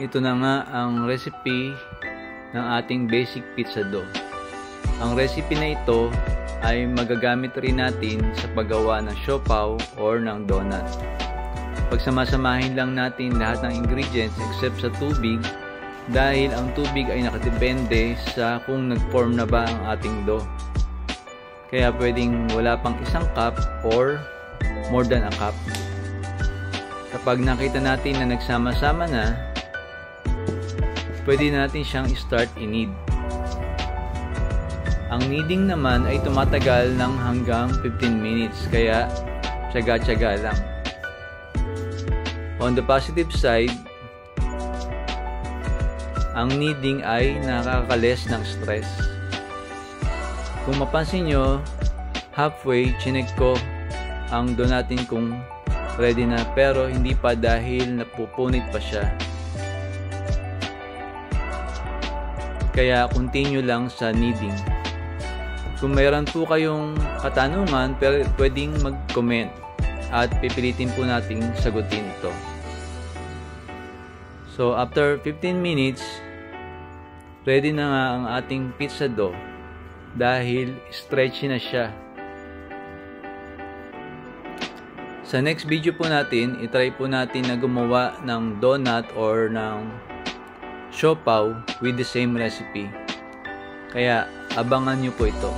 Ito na nga ang recipe ng ating basic pizza dough. Ang recipe na ito ay magagamit rin natin sa paggawa ng siopaw or ng donut. Pagsamasamahin lang natin lahat ng ingredients except sa tubig dahil ang tubig ay nakadepende sa kung nag-form na ba ang ating dough. Kaya pwedeng wala pang isang cup or more than a cup. Kapag nakita natin na nagsama-sama na, pwede natin siyang start i-knead. Ang kneading naman ay tumatagal ng hanggang 15 minutes, kaya tiyaga-tiyaga lang. On the positive side, ang kneading ay nakakales ng stress. Kung mapansin nyo, halfway chinek ko ang dough natin kung ready na, pero hindi pa dahil napupunit pa siya. Kaya continue lang sa kneading. Kung mayroon po kayong katanungan, pwedeng mag-comment at pipilitin po nating sagutin ito. So after 15 minutes, ready na nga ang ating pizza dough dahil stretchy na siya. Sa next video po natin, itry po natin na gumawa ng donut or ng siopaw with the same recipe. Kaya abangan nyo po ito.